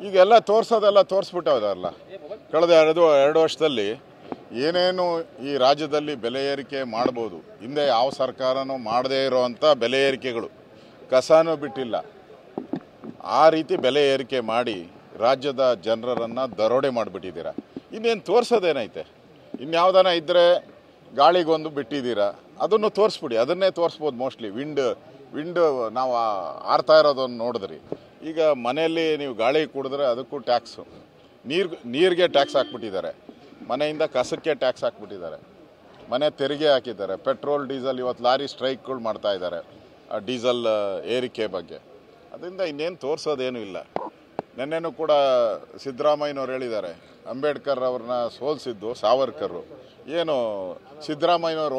ಈಗೆಲ್ಲ ತೋರಿಸೋದೆಲ್ಲ ತೋರಿಸ್ಬಿಟ್ಟವರಲ್ಲ. ಕಳೆದ ಎರಡು ವರ್ಷದಲ್ಲಿ ಏನೇನು ಈ ರಾಜ್ಯದಲ್ಲಿ ಬೆಲೆ ಏರಿಕೆ ಮಾಡ್ಬೋದು, ಹಿಂದೆ ಯಾವ ಸರ್ಕಾರನೂ ಮಾಡದೇ ಇರೋವಂಥ ಬೆಲೆ ಏರಿಕೆಗಳು, ಕಸನೂ ಬಿಟ್ಟಿಲ್ಲ. ಆ ರೀತಿ ಬೆಲೆ ಏರಿಕೆ ಮಾಡಿ ರಾಜ್ಯದ ಜನರನ್ನು ದರೋಡೆ ಮಾಡಿಬಿಟ್ಟಿದ್ದೀರಾ. ಇನ್ನೇನು ತೋರಿಸೋದೇನೈತೆ? ಇನ್ಯಾವುದನ ಇದ್ದರೆ ಗಾಳಿಗೊಂದು ಬಿಟ್ಟಿದ್ದೀರಾ, ಅದನ್ನು ತೋರಿಸ್ಬಿಡಿ. ಅದನ್ನೇ ತೋರಿಸ್ಬೋದು. ಮೋಸ್ಟ್ಲಿ ವಿಂಡ್ ನಾವು ಆರ್ತಾ ಇರೋದನ್ನು ನೋಡಿದ್ರಿ. ಈಗ ಮನೆಯಲ್ಲಿ ನೀವು ಗಾಳಿ ಕುಡಿದ್ರೆ ಅದಕ್ಕೂ ಟ್ಯಾಕ್ಸು, ನೀರಿಗೆ ಟ್ಯಾಕ್ಸ್ ಹಾಕ್ಬಿಟ್ಟಿದ್ದಾರೆ, ಮನೆಯಿಂದ ಕಸಕ್ಕೆ ಟ್ಯಾಕ್ಸ್ ಹಾಕ್ಬಿಟ್ಟಿದ್ದಾರೆ, ಮನೆ ತೆರಿಗೆ ಹಾಕಿದ್ದಾರೆ, ಪೆಟ್ರೋಲ್ ಡೀಸೆಲ್. ಇವತ್ತು ಲಾರಿ ಸ್ಟ್ರೈಕ್ಗಳು ಮಾಡ್ತಾ ಇದ್ದಾರೆ ಡೀಸೆಲ್ ಏರಿಕೆ ಬಗ್ಗೆ. ಅದರಿಂದ ಇನ್ನೇನು ತೋರಿಸೋದೇನೂ ಇಲ್ಲ. ನೆನ್ನೆನೂ ಕೂಡ ಸಿದ್ದರಾಮಯ್ಯನವ್ರು ಹೇಳಿದ್ದಾರೆ, ಅಂಬೇಡ್ಕರ್ ಅವ್ರನ್ನ ಸೋಲಿಸಿದ್ದು ಸಾವರ್ಕರು. ಏನು ಸಿದ್ದರಾಮಯ್ಯನವ್ರ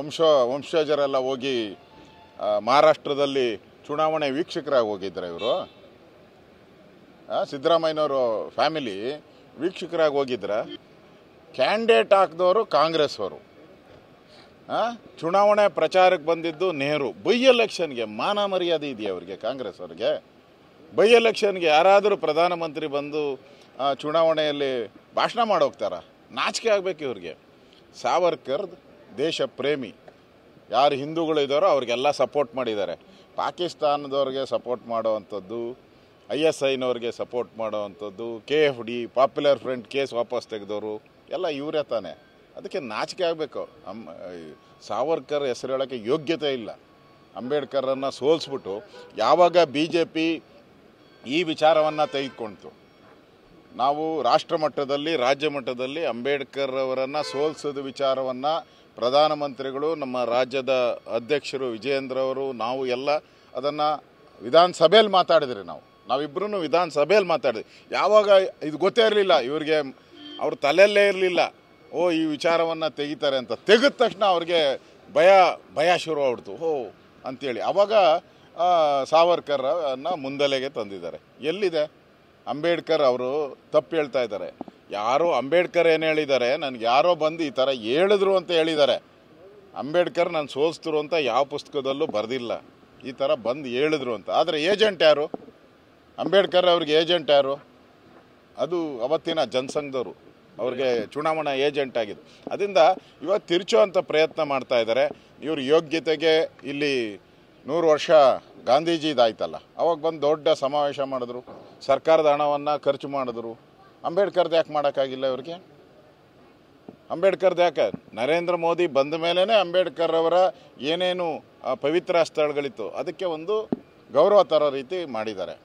ವಂಶಜರೆಲ್ಲ ಹೋಗಿ ಮಹಾರಾಷ್ಟ್ರದಲ್ಲಿ ಚುನಾವಣೆ ವೀಕ್ಷಕರಾಗಿ ಹೋಗಿದ್ದಾರೆ. ಇವರು ಸಿದ್ದರಾಮಯ್ಯನವರು ಫ್ಯಾಮಿಲಿ ವೀಕ್ಷಕರಾಗಿ ಹೋಗಿದ್ರ. ಕ್ಯಾಂಡಿಡೇಟ್ ಹಾಕಿದವರು ಕಾಂಗ್ರೆಸ್ ಅವರು, ಚುನಾವಣೆ ಪ್ರಚಾರಕ್ಕೆ ಬಂದಿದ್ದು ನೆಹರು. ಬೈ ಎಲೆಕ್ಷನ್ಗೆ ಮಾನ ಮರ್ಯಾದೆ ಇದೆಯಾ ಅವರಿಗೆ? ಕಾಂಗ್ರೆಸ್ ಅವರಿಗೆ ಬೈ ಎಲೆಕ್ಷನ್ಗೆ ಯಾರಾದರೂ ಪ್ರಧಾನಮಂತ್ರಿ ಬಂದು ಚುನಾವಣೆಯಲ್ಲಿ ಭಾಷಣ ಮಾಡೋಗ್ತಾರ? ನಾಚಿಕೆ ಆಗಬೇಕು ಇವ್ರಿಗೆ. ಸಾವರ್ಕರ್ ದೇಶ ಪ್ರೇಮಿ, ಯಾರು ಹಿಂದೂಗಳಿದ್ದಾರೋ ಅವ್ರಿಗೆಲ್ಲ ಸಪೋರ್ಟ್ ಮಾಡಿದ್ದಾರೆ. ಪಾಕಿಸ್ತಾನದವ್ರಿಗೆ ಸಪೋರ್ಟ್ ಮಾಡೋವಂಥದ್ದು, ISIನವ್ರಿಗೆ ಸಪೋರ್ಟ್ ಮಾಡೋವಂಥದ್ದು, KFD ಪಾಪ್ಯುಲರ್ ಫ್ರಂಟ್ ಕೇಸ್ ವಾಪಸ್ ತೆಗೆದವರು ಎಲ್ಲ ಇವರೇ ತಾನೆ. ಅದಕ್ಕೆ ನಾಚಿಕೆ ಆಗಬೇಕು. ಸಾವರ್ಕರ್ ಹೆಸರು ಹೇಳೋಕ್ಕೆ ಯೋಗ್ಯತೆ ಇಲ್ಲ. ಅಂಬೇಡ್ಕರನ್ನು ಸೋಲಿಸ್ಬಿಟ್ಟು ಯಾವಾಗ BJP ಈ ವಿಚಾರವನ್ನು ತೆಗೆದುಕೊಳ್ತು, ನಾವು ರಾಷ್ಟ್ರ ಮಟ್ಟದಲ್ಲಿ ರಾಜ್ಯ ಮಟ್ಟದಲ್ಲಿ ಅಂಬೇಡ್ಕರ್ ಅವರನ್ನು ಸೋಲಿಸೋದು ವಿಚಾರವನ್ನು ಪ್ರಧಾನಮಂತ್ರಿಗಳು, ನಮ್ಮ ರಾಜ್ಯದ ಅಧ್ಯಕ್ಷರು ವಿಜಯೇಂದ್ರ ಅವರು, ನಾವು ಎಲ್ಲ ಅದನ್ನು ವಿಧಾನಸಭೆಯಲ್ಲಿ ಮಾತಾಡಿದ್ರಿ. ನಾವಿಬ್ಬರೂ ವಿಧಾನಸಭೆಯಲ್ಲಿ ಮಾತಾಡಿದ್ವಿ. ಯಾವಾಗ ಇದು ಗೊತ್ತೇ ಇರಲಿಲ್ಲ ಇವ್ರಿಗೆ, ಅವ್ರ ತಲೆಯಲ್ಲೇ ಇರಲಿಲ್ಲ ಈ ವಿಚಾರವನ್ನು ತೆಗಿತಾರೆ ಅಂತ. ತೆಗೆದ ತಕ್ಷಣ ಅವ್ರಿಗೆ ಭಯ ಶುರು ಆಗ್ಬಿಡ್ತು ಅಂಥೇಳಿ. ಆವಾಗ ಸಾವರ್ಕರನ್ನು ಮುಂದಲೆಗೆ ತಂದಿದ್ದಾರೆ. ಎಲ್ಲಿದೆ ಅಂಬೇಡ್ಕರ್? ಅವರು ತಪ್ಪು ಹೇಳ್ತಾ ಇದ್ದಾರೆ. ಯಾರೋ ಅಂಬೇಡ್ಕರ್ ಏನು ಹೇಳಿದ್ದಾರೆ, ನನಗೆ ಯಾರೋ ಬಂದು ಈ ಥರ ಹೇಳಿದ್ರು ಅಂತ ಹೇಳಿದ್ದಾರೆ. ಅಂಬೇಡ್ಕರ್ ನಾನು ಸೋಲಿಸ್ತರು ಅಂತ ಯಾವ ಪುಸ್ತಕದಲ್ಲೂ ಬರೆದಿಲ್ಲ. ಈ ಥರ ಬಂದು ಹೇಳಿದ್ರು ಅಂತ. ಆದರೆ ಏಜೆಂಟ್ ಯಾರು? ಅಂಬೇಡ್ಕರ್ ಅವ್ರಿಗೆ ಏಜೆಂಟ್ ಯಾರು? ಅದು ಅವತ್ತಿನ ಜನಸಂಘದವರು ಅವ್ರಿಗೆ ಚುನಾವಣಾ ಏಜೆಂಟ್ ಆಗಿದ್ದು. ಅದರಿಂದ ಇವತ್ತು ತಿರ್ಚೋ ಅಂತ ಪ್ರಯತ್ನ ಮಾಡ್ತಾ ಇದ್ದಾರೆ. ಇವ್ರ ಯೋಗ್ಯತೆಗೆ ಇಲ್ಲಿ 100 ವರ್ಷ ಗಾಂಧೀಜಿದಾಯ್ತಲ್ಲ, ಅವಾಗ ಬಂದು ದೊಡ್ಡ ಸಮಾವೇಶ ಮಾಡಿದ್ರು, ಸರ್ಕಾರದ ಹಣವನ್ನು ಖರ್ಚು ಮಾಡಿದ್ರು. ಅಂಬೇಡ್ಕರ್ದು ಯಾಕೆ ಮಾಡೋಕ್ಕಾಗಿಲ್ಲ ಇವ್ರಿಗೆ? ಅಂಬೇಡ್ಕರ್ದು ಯಾಕೆ? ನರೇಂದ್ರ ಮೋದಿ ಬಂದ ಮೇಲೇ ಅಂಬೇಡ್ಕರ್ ಅವರ ಏನೇನು ಪವಿತ್ರ ಸ್ಥಳಗಳಿತ್ತು ಅದಕ್ಕೆ ಒಂದು ಗೌರವ ತರೋ ರೀತಿ ಮಾಡಿದ್ದಾರೆ.